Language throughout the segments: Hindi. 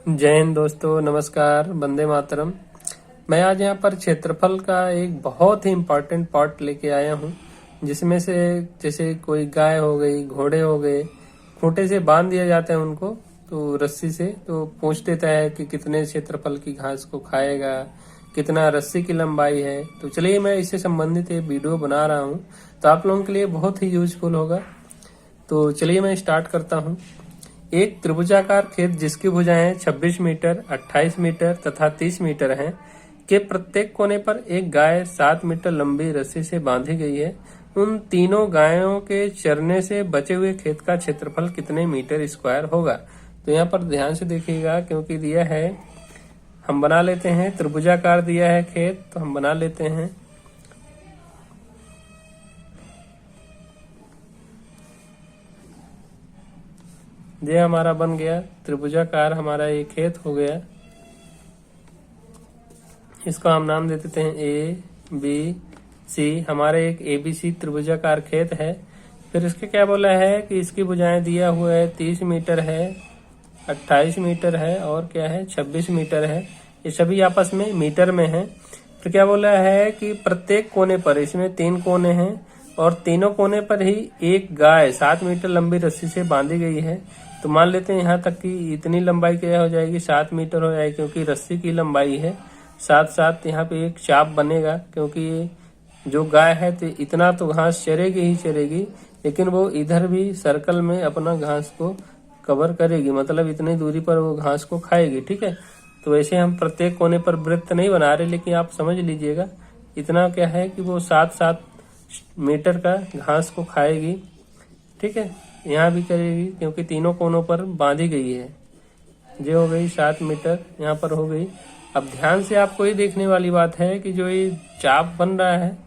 जय हिंद दोस्तों, नमस्कार, वंदे मातरम। मैं आज यहाँ पर क्षेत्रफल का एक बहुत ही इम्पोर्टेंट पार्ट लेके आया हूँ, जिसमें से जैसे कोई गाय हो गई, घोड़े हो गए, खूंटे से बांध दिया जाता है उनको, तो रस्सी से तो पूछ देता है कि कितने क्षेत्रफल की घास को खाएगा, कितना रस्सी की लंबाई है। तो चलिए मैं इससे संबंधित एक वीडियो बना रहा हूँ, तो आप लोगों के लिए बहुत ही यूजफुल होगा। तो चलिए मैं स्टार्ट करता हूँ। एक त्रिभुजाकार खेत जिसकी भुजाएं 26 मीटर, 28 मीटर तथा 30 मीटर हैं, के प्रत्येक कोने पर एक गाय 7 मीटर लंबी रस्सी से बांधी गई है। उन तीनों गायों के चरने से बचे हुए खेत का क्षेत्रफल कितने मीटर स्क्वायर होगा। तो यहाँ पर ध्यान से देखिएगा, क्योंकि दिया है, हम बना लेते हैं। त्रिभुजाकार दिया है खेत, तो हम बना लेते हैं। ये हमारा बन गया त्रिभुजाकार, हमारा ये खेत हो गया। इसको हम नाम दे देते हैं ए बी सी। हमारे एक ABC त्रिभुजाकार खेत है। फिर इसके क्या बोला है कि इसकी भुजाएं दिया हुआ है 30 मीटर है, 28 मीटर है और क्या है 26 मीटर है। ये सभी आपस में मीटर में है। फिर क्या बोला है कि प्रत्येक कोने पर, इसमें 3 कोने हैं और तीनों कोने पर ही एक गाय 7 मीटर लंबी रस्सी से बांधी गई है। तो मान लेते हैं यहाँ तक कि इतनी लंबाई क्या हो जाएगी, 7 मीटर हो जाएगी, क्योंकि रस्सी की लंबाई है। साथ साथ यहाँ पे एक चाप बनेगा, क्योंकि ये जो गाय है तो इतना तो घास चरेगी ही चरेगी, लेकिन वो इधर भी सर्कल में अपना घास को कवर करेगी, मतलब इतनी दूरी पर वो घास को खाएगी। ठीक है, तो वैसे हम प्रत्येक कोने पर वृत्त नहीं बना रहे, लेकिन आप समझ लीजिएगा इतना क्या है कि वो 7-7 मीटर का घास को खाएगी। ठीक है, यहाँ भी करेगी, क्योंकि तीनों कोनों पर बांधी गई है। जो हो गई 7 मीटर, यहाँ पर हो गई। अब ध्यान से आपको ये देखने वाली बात है कि जो ये चाप बन रहा है,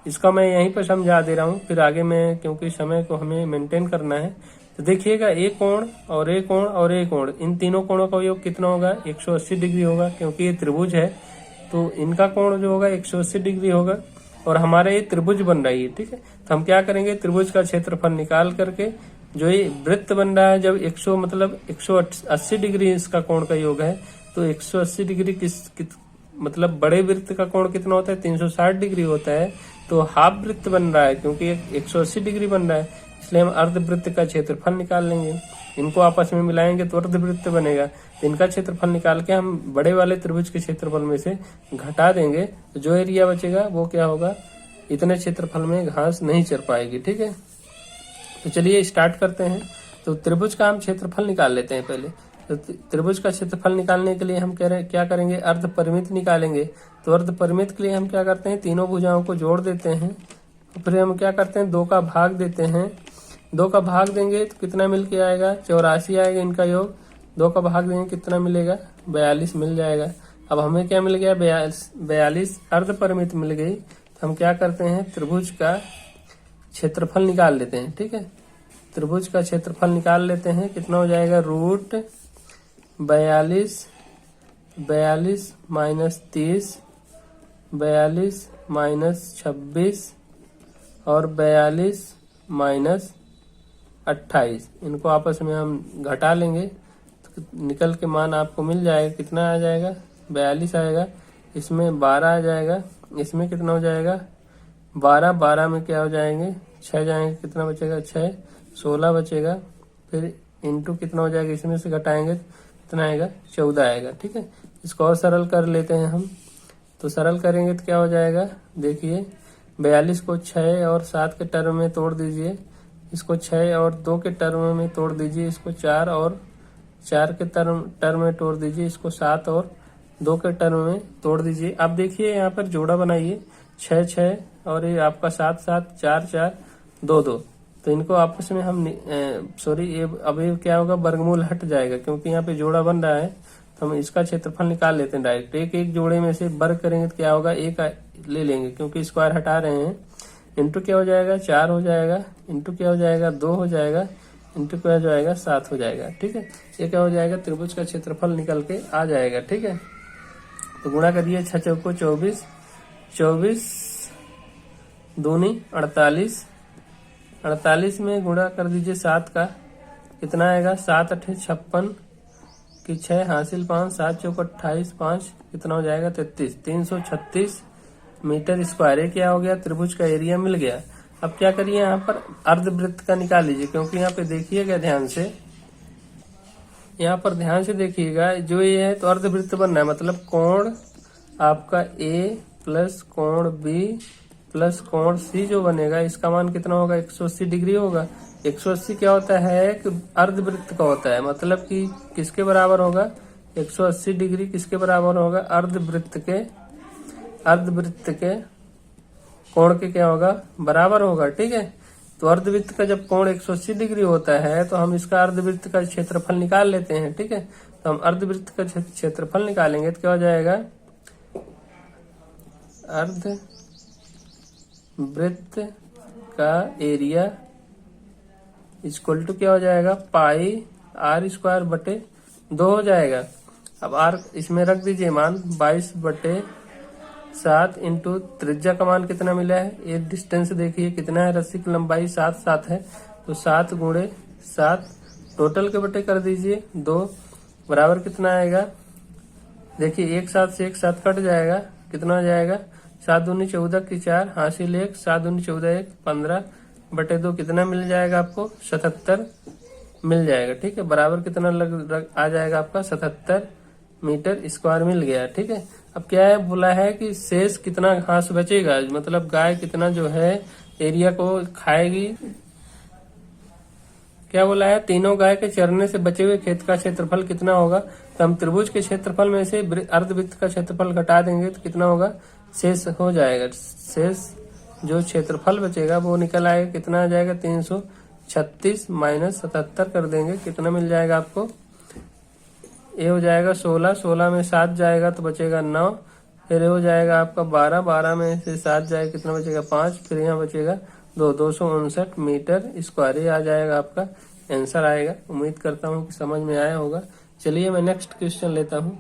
इसका मैं यहीं पर समझा दे रहा हूँ, फिर आगे में, क्योंकि समय को हमें मेंटेन करना है। तो देखिएगा, एक कोण और एक कोण और एक कोण, इन तीनों कोणों का योग कितना होगा, 180 डिग्री होगा। क्योंकि ये त्रिभुज है तो इनका कोण जो होगा 180 डिग्री होगा, और हमारे ये त्रिभुज बन रही है। ठीक है, तो हम क्या करेंगे, त्रिभुज का क्षेत्रफल निकाल करके, जो ये वृत्त बन रहा है, जब 100 मतलब 180 डिग्री इसका कोण का योग है, तो 180 डिग्री मतलब बड़े वृत्त का कोण कितना होता है, 360 डिग्री होता है। तो हाफ वृत्त बन रहा है, क्योंकि 180 डिग्री बन रहा है, इसलिए हम अर्धवृत्त का क्षेत्रफल निकाल लेंगे। इनको आपस में मिलाएंगे तो अर्धवृत्त बनेगा। तो इनका क्षेत्रफल निकाल के हम बड़े वाले त्रिभुज के क्षेत्रफल में से घटा देंगे, तो जो एरिया बचेगा वो क्या होगा, इतने क्षेत्रफल में घास नहीं चर पाएगी। ठीक है, तो चलिए स्टार्ट करते हैं। तो त्रिभुज का हम क्षेत्रफल निकाल लेते हैं पहले। तो त्रिभुज का क्षेत्रफल निकालने के लिए हम क्या करेंगे, अर्ध परिमित निकालेंगे। तो अर्ध परिमित के लिए हम क्या करते हैं, तीनों भुजाओं को जोड़ देते हैं। फिर हम क्या करते हैं, 2 का भाग देते हैं। 2 का भाग देंगे तो कितना मिल के आएगा, 84 आएगा इनका योग। 2 का भाग देंगे कितना मिलेगा, 42 मिल जाएगा। अब हमें क्या मिल गया, 42 अर्ध परिमित मिल गई। तो हम क्या करते हैं, त्रिभुज का क्षेत्रफल निकाल लेते हैं। ठीक है, त्रिभुज का क्षेत्रफल निकाल लेते हैं। कितना हो जाएगा, √42 माइनस 30, 42 माइनस 26 और 42 माइनस 28। इनको आपस में हम घटा लेंगे तो निकल के मान आपको मिल जाएगा। कितना आ जाएगा, 42 आएगा, इसमें 12 आ जाएगा, इसमें कितना हो जाएगा 12 में क्या हो जाएंगे, 6 जाएंगे, कितना बचेगा 6, 16 बचेगा। फिर इंटू कितना हो जाएगा, इसमें से घटाएंगे कितना आएगा, 14 आएगा। ठीक है, इसको और सरल कर लेते हैं हम। तो सरल करेंगे तो क्या हो जाएगा, देखिए 42 को 6 और 7 के टर्म में तोड़ दीजिए, इसको 6 और 2 के टर्म में तोड़ दीजिए, इसको 4 और 4 के टर्म में तोड़ दीजिए, इसको 7 और 2 के टर्म में तोड़ दीजिए। अब देखिए यहाँ पर जोड़ा बनाइए, 6 और ये आपका 7 4 2। तो इनको आपस में हम अब ये क्या होगा, वर्गमूल हट जाएगा, क्योंकि यहाँ पे जोड़ा बन रहा है। तो हम इसका क्षेत्रफल निकाल लेते हैं डायरेक्ट। एक जोड़े में से वर्ग करेंगे तो क्या होगा, 1 ले लेंगे, क्योंकि स्क्वायर हटा रहे हैं। इंटू क्या हो जाएगा, 4 हो जाएगा, इंटू क्या हो जाएगा, 2 हो जाएगा, इंटू क्या हो जाएगा, 7 हो जाएगा। ठीक है, ये क्या हो जाएगा, त्रिभुज का क्षेत्रफल निकल के आ जाएगा। ठीक है, तो गुणा करिए, 6 चौको 24, 24 दूनी 48, 48 में गुणा कर दीजिए 7 का, कितना आएगा, 7 8 56, कि 6 हासिल 5, 7 चौक 28, 5 कितना हो जाएगा 33, 336 मीटर स्क्वायर। ये क्या हो गया, त्रिभुज का एरिया मिल गया। अब क्या करिए, यहाँ पर अर्धवृत्त का निकाल लीजिए, क्योंकि यहाँ पे देखिएगा ध्यान से, यहाँ पर ध्यान से देखिएगा, जो ये है तो अर्धवृत्त बनना है, मतलब कोण आपका ए प्लस कोण बी प्लस कोण सी जो बनेगा, इसका मान कितना होगा, 180 डिग्री होगा। 180 क्या होता है कि अर्धवृत्त का होता है, मतलब कि किसके बराबर होगा, 180 डिग्री किसके बराबर होगा, अर्धवृत्त के कोण के क्या होगा, बराबर होगा। ठीक है, तो अर्धवृत्त का जब कोण 180 डिग्री होता है तो हम इसका अर्धवृत्त का क्षेत्रफल निकाल लेते हैं। ठीक है, तो हम अर्धवृत्त का क्षेत्रफल निकालेंगे तो क्या हो जाएगा, अर्धवृत्त का एरिया इक्वल टू क्या हो जाएगा, पाई आर स्क्वायर बटे 2 हो जाएगा। अब आर इसमें रख दीजिए मान 22/7 इंटू त्रिज्या का मान कितना मिला है, ये डिस्टेंस देखिए कितना है, रस्सी की लंबाई 7 है, तो 7 गुणे 7 टोटल के बटे कर दीजिए 2 बराबर कितना आएगा, देखिए 1 7 से 1 7 कट जाएगा, कितना हो जाएगा 7 दूनी 14 की 4 हासिल 1, 7 दूनी 14 1 15 बटे 2 कितना मिल जाएगा आपको, 77 मिल जाएगा। ठीक है, बराबर कितना आ जाएगा आपका 77 मीटर स्क्वायर मिल गया। ठीक है, अब क्या है बोला है कि शेष कितना घास बचेगा, मतलब गाय कितना जो है एरिया को खाएगी। क्या बोला है, तीनों गाय के चरने से बचे हुए खेत का क्षेत्रफल कितना होगा, तो हम त्रिभुज के क्षेत्रफल में से अर्धवृत्त का क्षेत्रफल घटा देंगे तो कितना होगा, शेष हो जाएगा। शेष जो क्षेत्रफल बचेगा वो निकल आएगा, कितना आ जाएगा 336 माइनस 77 कर देंगे, कितना मिल जाएगा आपको, ये हो जाएगा 16, 16 में 7 जाएगा तो बचेगा 9, फिर ये हो जाएगा आपका 12, 12 में से 7 जाएगा कितना बचेगा 5, फिर यहाँ बचेगा 259 मीटर स्क्वायर। ये आ जाएगा आपका आंसर आएगा। उम्मीद करता हूँ कि समझ में आया होगा। चलिए मैं नेक्स्ट क्वेश्चन लेता हूँ।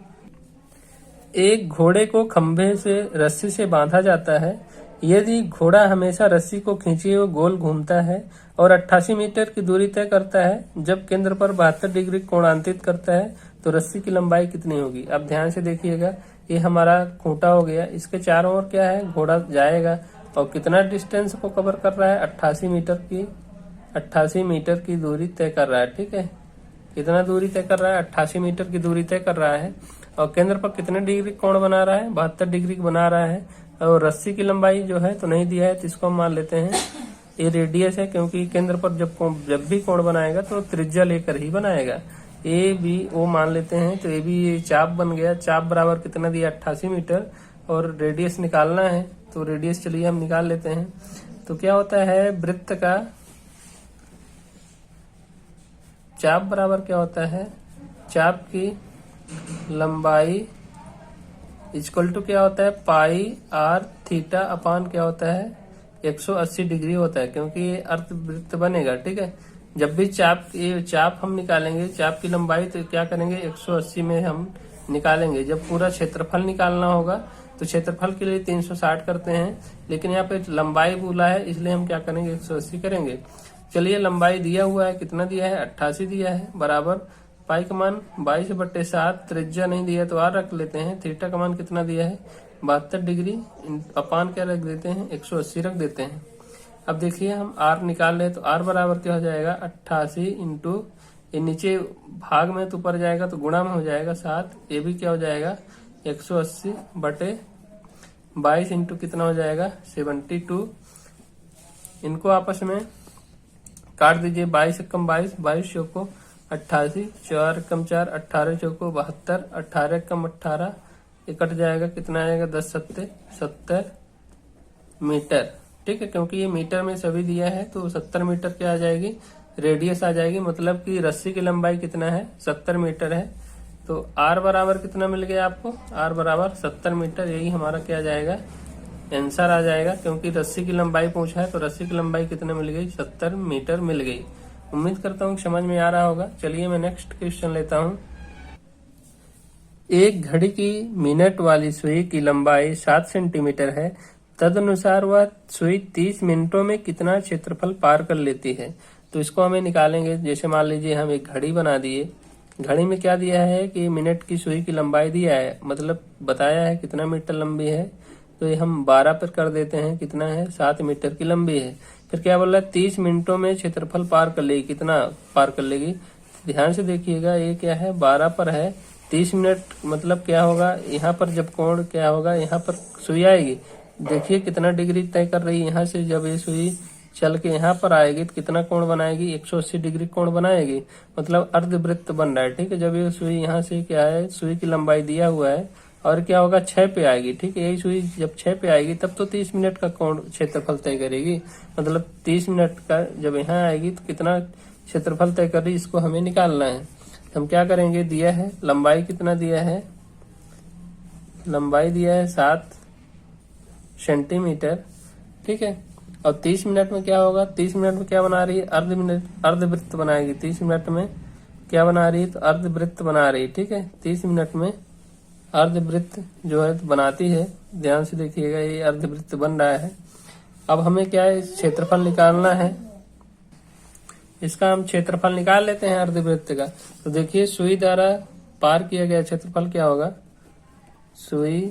एक घोड़े को खंभे से रस्सी से बांधा जाता है। यदि घोड़ा हमेशा रस्सी को खींचे हुए गोल घूमता है और 88 मीटर की दूरी तय करता है, जब केंद्र पर 72 डिग्री कोणांकित करता है तो रस्सी की लंबाई कितनी होगी। अब ध्यान से देखिएगा, ये हमारा खूंटा हो गया, इसके चारों ओर क्या है, घोड़ा जाएगा और कितना डिस्टेंस को कवर कर रहा है, 88 मीटर की दूरी तय कर रहा है। ठीक है, कितना दूरी तय कर रहा है, 88 मीटर की दूरी तय कर रहा है और केंद्र पर कितने डिग्री कोण बना रहा है, 72 डिग्री बना रहा है। और रस्सी की लंबाई जो है तो नहीं दिया है, तो इसको हम मान लेते हैं ये रेडियस है, क्योंकि केंद्र पर जब भी कोण बनाएगा तो त्रिज्या लेकर ही बनाएगा। ए बी ओ मान लेते हैं, तो ए बी चाप बन गया, चाप बराबर कितना दिया 88 मीटर और रेडियस निकालना है, तो रेडियस चलिए हम निकाल लेते हैं। तो क्या होता है, वृत्त का चाप बराबर क्या होता है, चाप की लंबाई इक्वल टू क्या होता है, पाई आर थीटा अपान क्या होता है, 180 डिग्री होता है, क्योंकि ये अर्धवृत्त बनेगा। ठीक है, जब भी चाप हम निकालेंगे, चाप की लंबाई तो क्या करेंगे 180 में हम निकालेंगे। जब पूरा क्षेत्रफल निकालना होगा तो क्षेत्रफल के लिए 360 करते हैं, लेकिन यहाँ पे लंबाई बोला है इसलिए हम क्या करेंगे 180 करेंगे। चलिए लंबाई दिया हुआ है, कितना दिया है 88 दिया है, बराबर पाई का मान 22/7, त्रिज्या नहीं दिया तो आर रख लेते हैं, थीटा का मान कितना दिया है 72 डिग्री, अपान क्या रख देते हैं 180 रख देते हैं। अब देखिए हम आर निकाल रहे तो आर बराबर क्या हो जाएगा 88 इंटू ये नीचे भाग में तो ऊपर जाएगा तो गुणा में हो जाएगा 7, ये भी क्या हो जाएगा 180 बटे 22 इंटू कितना हो जाएगा 72। इनको आपस में काट दीजिए, 22 एकम 22, 22 चौको 88, 4 एकम 4, 18 चौको 72, 18 एकम 18, ये कट जाएगा कितना आएगा 10 सत्ते 70 मीटर। ठीक है, क्योंकि ये मीटर में सभी दिया है तो 70 मीटर क्या आ जाएगी, रेडियस आ जाएगी, मतलब कि रस्सी की लंबाई कितना है 70 मीटर है। तो आर बराबर कितना मिल गया आपको, आर बराबर 70 मीटर, यही हमारा क्या आ जाएगा आंसर आ जाएगा, क्योंकि रस्सी की लंबाई पूछा है तो रस्सी की लंबाई कितना मिल गई 70 मीटर मिल गई। उम्मीद करता हूँ समझ में आ रहा होगा। चलिए मैं नेक्स्ट क्वेश्चन लेता हूँ। एक घड़ी की मिनट वाली सुई की लंबाई 7 सेंटीमीटर है, तदनुसार वह सुई 30 मिनटों में कितना क्षेत्रफल पार कर लेती है। तो इसको हमें निकालेंगे। जैसे मान लीजिए हम एक घड़ी बना दिए, घड़ी में क्या दिया है कि मिनट की सुई की लंबाई दिया है, मतलब बताया है कितना मीटर लंबी है, तो ये हम 12 पर कर देते हैं, कितना है 7 मीटर की लंबी है। फिर क्या बोल रहा है 30 मिनटों में क्षेत्रफल पार कर लेगी, कितना पार कर लेगी, ध्यान से देखिएगा, ये क्या है 12 पर है, 30 मिनट मतलब क्या होगा, यहाँ पर जब कोण क्या होगा, यहाँ पर सुई आएगी, देखिए कितना डिग्री तय कर रही है, यहाँ से जब ये सुई चल के यहाँ पर आएगी तो कितना कोण बनाएगी, 180 डिग्री कोण बनाएगी, मतलब अर्धवृत्त बन रहा है। ठीक है, जब ये सुई यहाँ से क्या है, सुई की लंबाई दिया हुआ है और क्या होगा 6 पे आएगी। ठीक है, यही सुई जब 6 पे आएगी तब तो 30 मिनट का कोण क्षेत्रफल तय करेगी, मतलब 30 मिनट का जब यहाँ आएगी तो कितना क्षेत्रफल तय कर रही, इसको हमें निकालना है। हम क्या करेंगे, दिया है लंबाई कितना दिया है, लंबाई दिया है 7 सेंटीमीटर। ठीक है, और 30 मिनट में क्या होगा, 30 मिनट में क्या बना रही है, अर्धवृत्त बनाएगी। 30 मिनट में क्या बना रही है, तो अर्धवृत्त बना रही है। ठीक है, 30 मिनट में अर्धवृत्त जो है तो बनाती है, ध्यान से देखिएगा, ये अर्धवृत्त बन रहा है। अब हमें क्या है, क्षेत्रफल निकालना है, इसका हम क्षेत्रफल निकाल लेते हैं अर्धवृत्त का। तो देखिए सुई द्वारा पार किया गया क्षेत्रफल क्या होगा, सुई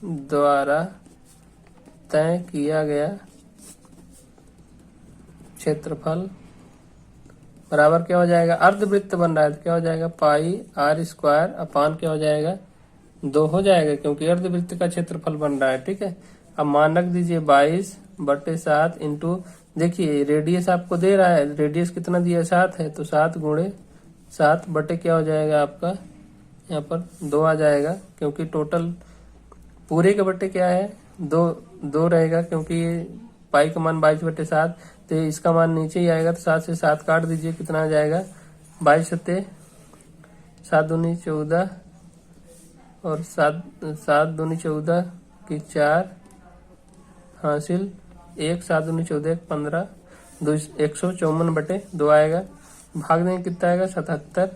द्वारा तय किया गया क्षेत्रफल बराबर क्या हो जाएगा, अर्धवृत्त बन रहा है तो क्या हो जाएगा, पाई r स्क्वायर अपान क्या हो जाएगा, 2 हो जाएगा, क्योंकि अर्धवृत्त का क्षेत्रफल बन रहा है। ठीक है, अब मान रख दीजिए 22/7 इंटू, देखिए रेडियस आपको दे रहा है, रेडियस कितना दिया 7 है, तो 7 गुणे 7 बटे क्या हो जाएगा आपका, यहाँ पर 2 आ जाएगा, क्योंकि टोटल पूरे के बटे क्या है 2 रहेगा, क्योंकि ये पाई का मान 22/7, तो इसका मान नीचे ही आएगा, तो 7 से 7 काट दीजिए, कितना आ जाएगा 22 सत्ते 7 दूनी 14 और 7 दूनी 14 की 4 हासिल 1, 7 दूनी 14 15, 154/2 आएगा, भाग देंगे कितना आएगा 77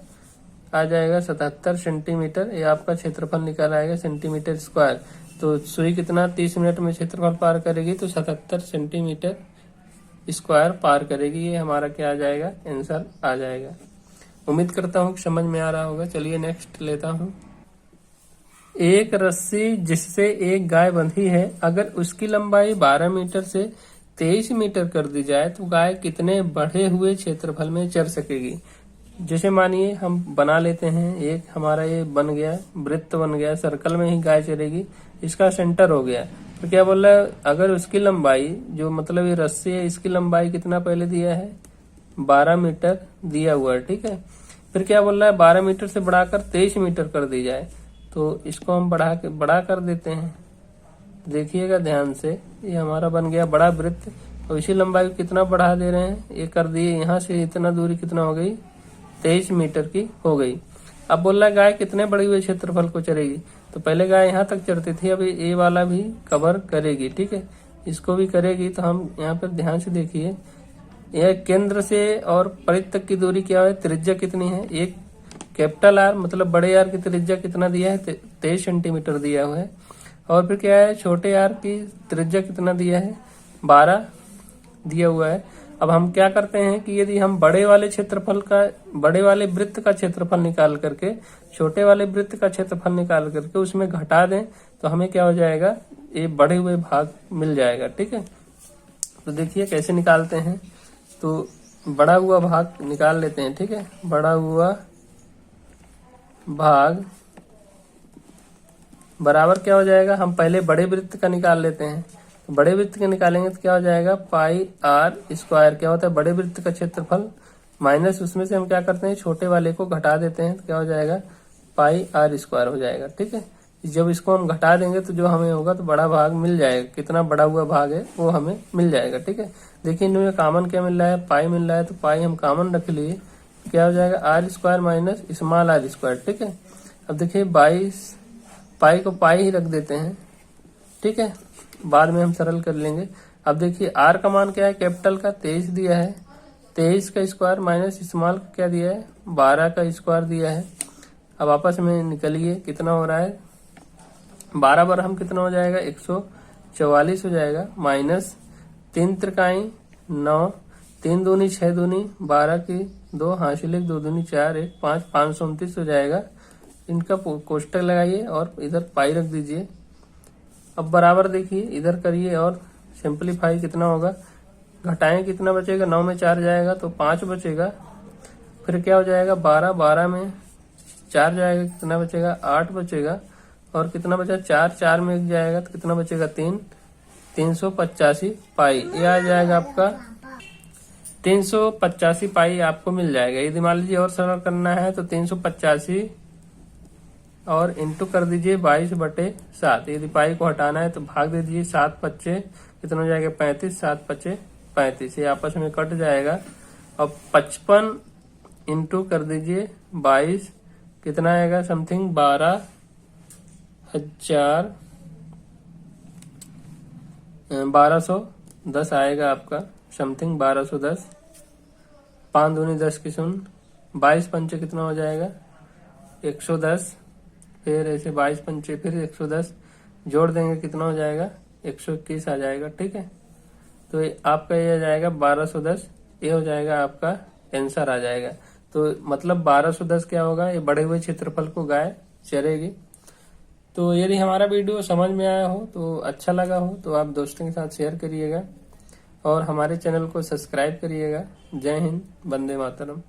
आ जाएगा, 77 सेंटीमीटर, ये आपका क्षेत्रफल निकल आएगा सेंटीमीटर स्क्वायर। तो सुई कितना 30 मिनट में क्षेत्रफल पार करेगी, तो 77 सेंटीमीटर स्क्वायर पार करेगी, ये हमारा क्या आ जाएगा, आंसर आ जाएगा। उम्मीद करता हूँ कि समझ में आ रहा होगा। चलिए नेक्स्ट लेता हूँ। एक रस्सी जिससे एक गाय बंधी है, अगर उसकी लंबाई 12 मीटर से 23 मीटर कर दी जाए तो गाय कितने बढ़े हुए क्षेत्रफल में चर सकेगी। जैसे मानिए हम बना लेते हैं, एक हमारा ये बन गया, वृत्त बन गया, सर्कल में ही गाय चरेगी, इसका सेंटर हो गया। तो क्या बोल रहा है, अगर उसकी लंबाई जो मतलब ये रस्सी है, इसकी लंबाई कितना पहले दिया है 12 मीटर दिया हुआ है। ठीक है, फिर क्या बोल रहा है 12 मीटर से बढ़ाकर 23 मीटर कर दी जाए, तो इसको हम बढ़ा कर देते हैं। देखिएगा ध्यान से, ये हमारा बन गया बड़ा वृत्त, और इसी लंबाई को कितना बढ़ा दे रहे हैं, ये कर दिए, यहाँ से इतना दूरी कितना हो गई 23 मीटर की हो गई। अब बोल रहा है गाय कितने बड़े हुए क्षेत्रफल को चरेगी, तो पहले गाय यहाँ तक चरती थी, अभी ये वाला भी कवर करेगी। ठीक है, इसको भी करेगी, तो हम यहाँ पर ध्यान से देखिए, यह केंद्र से और परिध तक की दूरी क्या है, त्रिज्या कितनी है, एक कैपिटल आर मतलब बड़े आर की त्रिज्या कितना दिया है 23 सेंटीमीटर दिया हुआ है, और फिर क्या है छोटे आर की त्रिज्या कितना दिया है 12 दिया हुआ है। अब हम क्या करते हैं कि यदि हम बड़े वाले वृत्त का क्षेत्रफल निकाल करके छोटे वाले वृत्त का क्षेत्रफल निकाल करके उसमें घटा दें, तो हमें क्या हो जाएगा, ये बढ़े हुए भाग मिल जाएगा। ठीक है, तो देखिए कैसे निकालते हैं, तो बड़ा हुआ भाग निकाल लेते हैं। ठीक है, बड़ा हुआ भाग बराबर क्या हो जाएगा, हम पहले बड़े वृत्त का निकाल लेते हैं, तो बड़े वृत्त का निकालेंगे तो क्या हो जाएगा पाई आर स्क्वायर, क्या होता है बड़े वृत्त का क्षेत्रफल, माइनस उसमें से हम क्या करते हैं छोटे वाले को घटा देते हैं, तो क्या हो जाएगा पाई आर स्क्वायर हो जाएगा। ठीक है, जब इसको हम घटा देंगे तो जो हमें होगा तो बड़ा भाग मिल जाएगा, कितना बड़ा हुआ भाग है वो हमें मिल जाएगा। ठीक है, देखिए इनमें कॉमन क्या मिल रहा है, पाई मिल रहा है, तो पाई हम कॉमन रख लिए, क्या हो जाएगा R square minus small R square. ठीक है, अब देखिए 22 पाई को पाई ही रख देते हैं। ठीक है, बाद में हम सरल कर लेंगे। अब देखिए आर का मान क्या है, कैपिटल का 23 दिया है, 23 का स्क्वायर माइनस स्मॉल का क्या दिया है 12 का स्क्वायर दिया है। अब आपस में निकलिए कितना हो रहा है, 12 बार हम कितना हो जाएगा 144 हो जाएगा, माइनस 3 त्रिकाई 9, 3 दूनी 6 दूनी 12 की 2 हासिल 1 2 दूनी 4 1 5 529 हो जाएगा। इनका कोष्टक लगाइए और इधर पाई रख दीजिए। अब बराबर देखिए, इधर करिए और सिंपलीफाई कितना होगा, घटाएं कितना बचेगा, 9 में 4 जाएगा तो 5 बचेगा। फिर क्या हो जाएगा 12, 12 में 4 जाएगा कितना बचेगा 8 बचेगा। और कितना बचा 4, 4 में 1 जाएगा तो कितना बचेगा 3, 385 पाई। ये आ जाएगा आपका 385 पाई आपको मिल जाएगा। यदि मान लीजिए और सरल करना है तो 385 और इंटू कर दीजिए 22/7। यदि पाई को हटाना है तो भाग दे दीजिए, 7 पच्चे कितना हो जाएगा 35, 7 पच्चे 35, ये आपस में कट जाएगा। अब 55 इंटू कर दीजिए 22 कितना आएगा समथिंग 1210 आएगा आपका समथिंग 1210। 5 दूनी 10 की शून्य, 22 पंचे कितना हो जाएगा 110। फिर ऐसे 22 पंचे फिर 110 जोड़ देंगे कितना हो जाएगा 121 आ जाएगा। ठीक है, तो आपका ये आ जाएगा 1210। ये हो जाएगा आपका आंसर आ जाएगा। तो मतलब 1210 क्या होगा, ये बढ़े हुए क्षेत्रफल को गाय चरेगी। तो यदि हमारा वीडियो समझ में आया हो तो अच्छा लगा हो तो आप दोस्तों के साथ शेयर करिएगा और हमारे चैनल को सब्सक्राइब करिएगा। जय हिंद, वंदे मातरम।